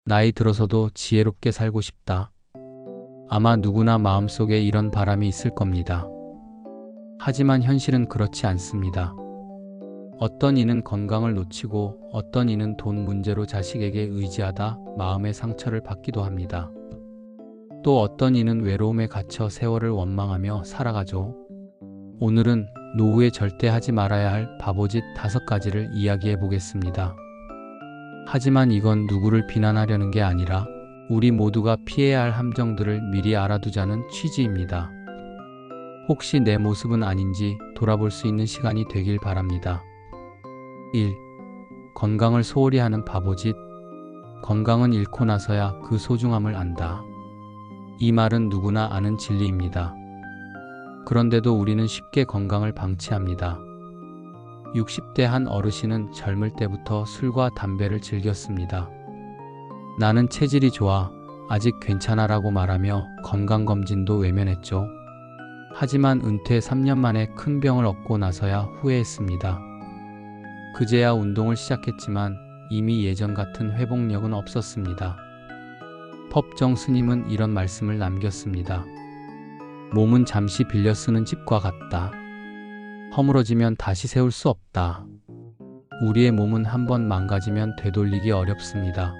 나이 들어서도 지혜롭게 살고 싶다. 아마 누구나 마음속에 이런 바람이 있을 겁니다. 하지만 현실은 그렇지 않습니다. 어떤 이는 건강을 놓치고 어떤 이는 돈 문제로 자식에게 의지하다 마음의 상처를 받기도 합니다. 또 어떤 이는 외로움에 갇혀 세월을 원망하며 살아가죠. 오늘은 노후에 절대 하지 말아야 할 바보짓 5가지를 이야기해 보겠습니다. 하지만 이건 누구를 비난하려는 게 아니라 우리 모두가 피해야 할 함정들을 미리 알아두자는 취지입니다. 혹시 내 모습은 아닌지 돌아볼 수 있는 시간이 되길 바랍니다. 1. 건강을 소홀히 하는 바보짓. 건강은 잃고 나서야 그 소중함을 안다. 이 말은 누구나 아는 진리입니다. 그런데도 우리는 쉽게 건강을 방치합니다. 60대 한 어르신은 젊을 때부터 술과 담배를 즐겼습니다. 나는 체질이 좋아, 아직 괜찮아라고 말하며 건강검진도 외면했죠. 하지만 은퇴 3년 만에 큰 병을 얻고 나서야 후회했습니다. 그제야 운동을 시작했지만 이미 예전 같은 회복력은 없었습니다. 법정 스님은 이런 말씀을 남겼습니다. 몸은 잠시 빌려 쓰는 집과 같다. 허물어지면 다시 세울 수 없다. 우리의 몸은 한번 망가지면 되돌리기 어렵습니다.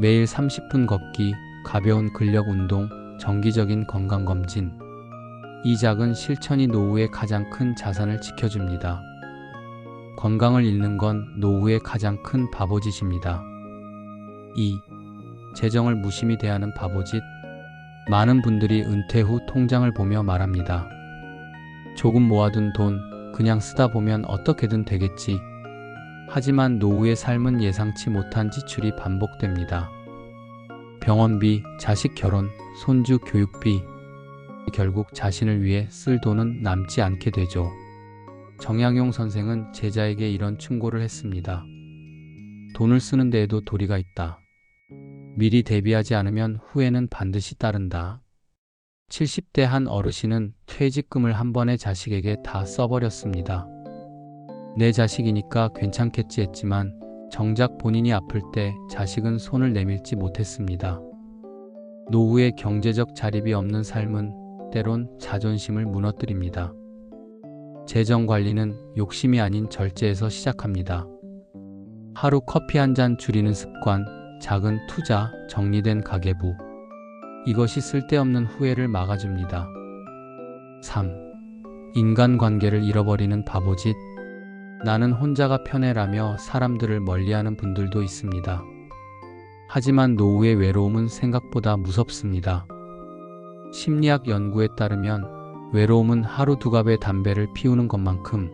매일 30분 걷기, 가벼운 근력 운동, 정기적인 건강검진. 이 작은 실천이 노후의 가장 큰 자산을 지켜줍니다. 건강을 잃는 건 노후의 가장 큰 바보짓입니다. 2. 재정을 무심히 대하는 바보짓. 많은 분들이 은퇴 후 통장을 보며 말합니다. 조금 모아둔 돈 그냥 쓰다 보면 어떻게든 되겠지. 하지만 노후의 삶은 예상치 못한 지출이 반복됩니다. 병원비, 자식 결혼, 손주 교육비. 결국 자신을 위해 쓸 돈은 남지 않게 되죠. 정약용 선생은 제자에게 이런 충고를 했습니다. 돈을 쓰는 데에도 도리가 있다. 미리 대비하지 않으면 후회는 반드시 따른다. 70대 한 어르신은 퇴직금을 한 번에 자식에게 다 써버렸습니다. 내 자식이니까 괜찮겠지 했지만 정작 본인이 아플 때 자식은 손을 내밀지 못했습니다. 노후에 경제적 자립이 없는 삶은 때론 자존심을 무너뜨립니다. 재정 관리는 욕심이 아닌 절제에서 시작합니다. 하루 커피 한 잔 줄이는 습관, 작은 투자, 정리된 가계부. 이것이 쓸데없는 후회를 막아줍니다. 3. 인간관계를 잃어버리는 바보짓. 나는 혼자가 편해라며 사람들을 멀리하는 분들도 있습니다. 하지만 노후의 외로움은 생각보다 무섭습니다. 심리학 연구에 따르면 외로움은 하루 2갑의 담배를 피우는 것만큼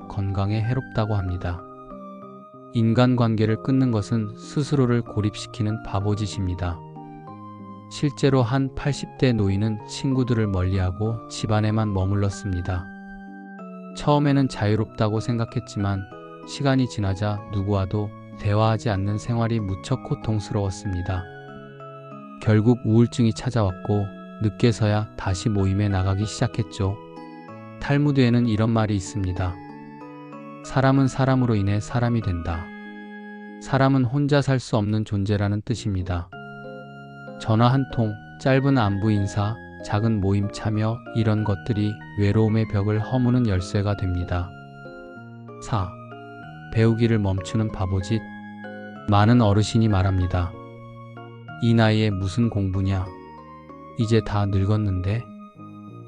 건강에 해롭다고 합니다. 인간관계를 끊는 것은 스스로를 고립시키는 바보짓입니다. 실제로 한 80대 노인은 친구들을 멀리하고 집안에만 머물렀습니다. 처음에는 자유롭다고 생각했지만 시간이 지나자 누구와도 대화하지 않는 생활이 무척 고통스러웠습니다. 결국 우울증이 찾아왔고 늦게서야 다시 모임에 나가기 시작했죠. 탈무드에는 이런 말이 있습니다. 사람은 사람으로 인해 사람이 된다. 사람은 혼자 살 수 없는 존재라는 뜻입니다. 전화 한 통, 짧은 안부 인사, 작은 모임 참여, 이런 것들이 외로움의 벽을 허무는 열쇠가 됩니다. 4. 배우기를 멈추는 바보짓. 많은 어르신이 말합니다. 이 나이에 무슨 공부냐? 이제 다 늙었는데?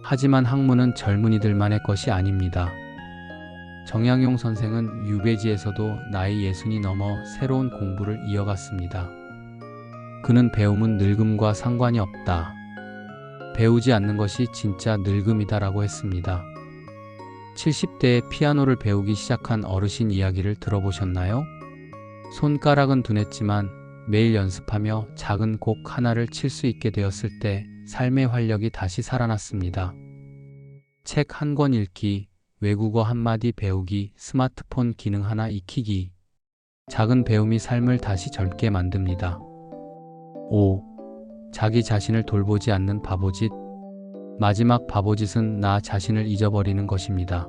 하지만 학문은 젊은이들만의 것이 아닙니다. 정약용 선생은 유배지에서도 나이 60이 넘어 새로운 공부를 이어갔습니다. 그는 배움은 늙음과 상관이 없다. 배우지 않는 것이 진짜 늙음이다라고 했습니다. 70대에 피아노를 배우기 시작한 어르신 이야기를 들어보셨나요? 손가락은 둔했지만 매일 연습하며 작은 곡 하나를 칠 수 있게 되었을 때 삶의 활력이 다시 살아났습니다. 책 한 권 읽기, 외국어 한마디 배우기, 스마트폰 기능 하나 익히기. 작은 배움이 삶을 다시 젊게 만듭니다. 5. 자기 자신을 돌보지 않는 바보짓. 마지막 바보짓은 나 자신을 잊어버리는 것입니다.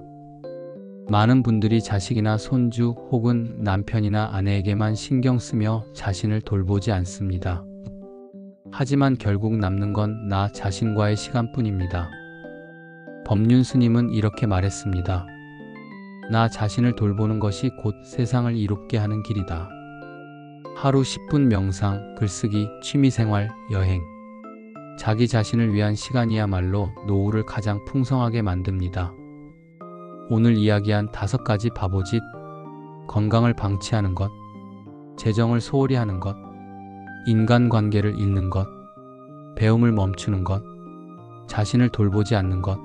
많은 분들이 자식이나 손주 혹은 남편이나 아내에게만 신경 쓰며 자신을 돌보지 않습니다. 하지만 결국 남는 건 나 자신과의 시간뿐입니다. 법륜 스님은 이렇게 말했습니다. 나 자신을 돌보는 것이 곧 세상을 이롭게 하는 길이다. 하루 10분 명상, 글쓰기, 취미생활, 여행. 자기 자신을 위한 시간이야말로 노후를 가장 풍성하게 만듭니다. 오늘 이야기한 5가지 바보짓, 건강을 방치하는 것, 재정을 소홀히 하는 것, 인간관계를 잃는 것, 배움을 멈추는 것, 자신을 돌보지 않는 것,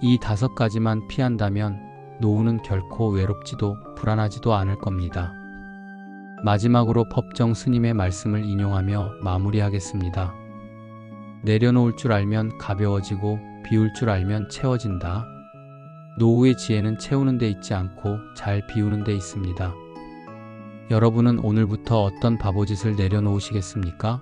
이 5가지만 피한다면 노후는 결코 외롭지도 불안하지도 않을 겁니다. 마지막으로 법정 스님의 말씀을 인용하며 마무리하겠습니다. 내려놓을 줄 알면 가벼워지고 비울 줄 알면 채워진다. 노후의 지혜는 채우는 데 있지 않고 잘 비우는 데 있습니다. 여러분은 오늘부터 어떤 바보짓을 내려놓으시겠습니까?